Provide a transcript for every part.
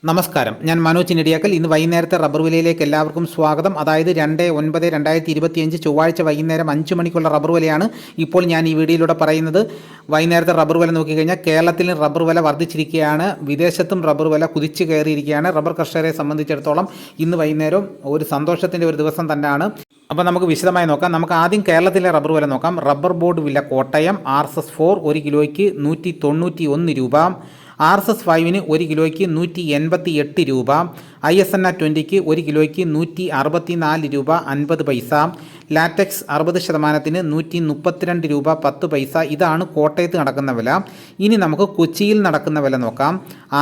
നമസ്കാരം, ഞാൻ മനോജ് നെടിയാക്കൽ. ഇന്ന് വൈകുന്നേരത്തെ റബ്ബർ വിലയിലേക്ക് എല്ലാവർക്കും സ്വാഗതം. അതായത് 2/9/2025 ചൊവ്വാഴ്ച വൈകുന്നേരം 5 മണിക്കുള്ള റബ്ബർ വിലയാണ് ഇപ്പോൾ ഞാൻ ഈ വീഡിയോയിലൂടെ പറയുന്നത്. വൈകുന്നേരത്തെ റബ്ബർ വില നോക്കിക്കഴിഞ്ഞാൽ കേരളത്തിൽ റബ്ബർ വില വർദ്ധിച്ചിരിക്കുകയാണ്, വിദേശത്തും റബ്ബർ വില കുതിച്ചു കയറിയിരിക്കുകയാണ്. റബ്ബർ കർഷകരെ സംബന്ധിച്ചിടത്തോളം ഇന്ന് വൈകുന്നേരം ഒരു സന്തോഷത്തിൻ്റെ ഒരു ദിവസം തന്നെയാണ്. അപ്പോൾ നമുക്ക് വിശദമായി നോക്കാം. നമുക്ക് ആദ്യം കേരളത്തിലെ റബ്ബർ വില നോക്കാം. റബ്ബർ ബോർഡ് വില കോട്ടയം RSS 4 1 കിലോയ്ക്ക് 191 രൂപ, RSS 5 1 കിലോയ്ക്ക് 188 രൂപ, ISNA 20 1 കിലോയ്ക്ക് 164 രൂപ 50 പൈസ, ലാറ്റക്സ് 60% 132 രൂപ 10 പൈസ. ഇതാണ് കോട്ടയത്ത് നടക്കുന്ന വില. ഇനി നമുക്ക് കൊച്ചിയിൽ നടക്കുന്ന വില നോക്കാം.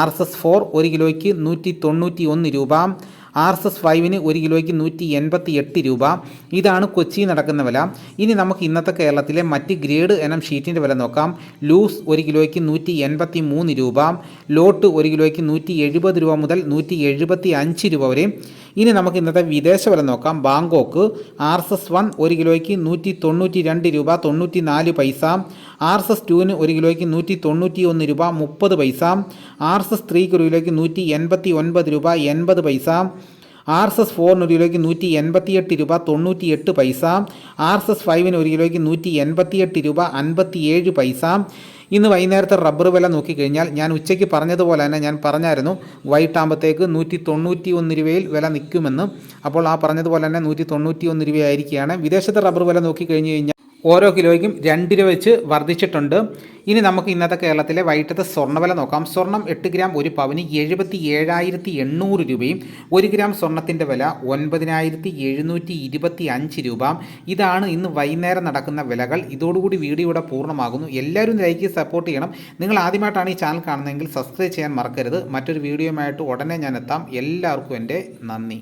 RSS 4 1 കിലോയ്ക്ക് 191 രൂപ, RSS 5 1 കിലോയ്ക്ക് 188 രൂപ. ഇതാണ് കൊച്ചി നടക്കുന്ന വില. ഇനി നമുക്ക് ഇന്നത്തെ കേരളത്തിലെ മറ്റ് ഗ്രേഡ് ഇനം ഷീറ്റിൻ്റെ വില നോക്കാം. ലൂസ് 1 കിലോയ്ക്ക് 183 രൂപ, ലോട്ട് 1 കിലോയ്ക്ക് 170 രൂപ മുതൽ 175 രൂപ വരെ. ഇനി നമുക്ക് ഇന്നത്തെ വിദേശ വില നോക്കാം. ബാങ്കോക്ക് RSS 1 1 കിലോയ്ക്ക് 192 രൂപ 94 പൈസ, RSS 2 1 കിലോയ്ക്ക് 191 രൂപ 30 പൈസ, RSS 3 1 കിലോയ്ക്ക് 189 രൂപ 80 പൈസ, RSS 4 1 കിലോയ്ക്ക് 188 രൂപ 98 പൈസ, RSS 5 1 കിലോയ്ക്ക് 188 രൂപ 57 പൈസ. ഇന്ന് വൈകുന്നേരത്തെ റബ്ബർ വില നോക്കിക്കഴിഞ്ഞാൽ ഞാൻ ഉച്ചയ്ക്ക് പറഞ്ഞതുപോലെ തന്നെ ഞാൻ പറഞ്ഞായിരുന്നു വൈകിട്ടാകുമ്പോഴത്തേക്ക് 191 രൂപയിൽ വില നിൽക്കുമെന്ന്. അപ്പോൾ ആ പറഞ്ഞതുപോലെ തന്നെ 191 രൂപയായിരിക്കുകയാണ്. വിദേശത്തെ റബ്ബർ വില നോക്കിക്കഴിഞ്ഞ് കഴിഞ്ഞാൽ ഓരോ കിലോയ്ക്കും 2 രൂപ വെച്ച് വർദ്ധിച്ചിട്ടുണ്ട്. ഇനി നമുക്ക് ഇന്നത്തെ കേരളത്തിലെ വൈകിട്ടത്തെ സ്വർണ്ണവില നോക്കാം. സ്വർണം 8 ഗ്രാം ഒരു പവന് 77,800 രൂപയും 1 ഗ്രാം സ്വർണത്തിൻ്റെ വില 9,725 രൂപ. ഇതാണ് ഇന്ന് വൈകുന്നേരം നടക്കുന്ന വിലകൾ. ഇതോടുകൂടി വീഡിയോയുടെ പൂർണ്ണമാകുന്നു. എല്ലാവരും ലൈക്ക് സപ്പോർട്ട് ചെയ്യണം. നിങ്ങൾ ആദ്യമായിട്ടാണ് ഈ ചാനൽ കാണുന്നതെങ്കിൽ സബ്സ്ക്രൈബ് ചെയ്യാൻ മറക്കരുത്. മറ്റൊരു വീഡിയോയുമായിട്ട് ഉടനെ ഞാൻ എത്താം. എല്ലാവർക്കും എൻ്റെ നന്ദി.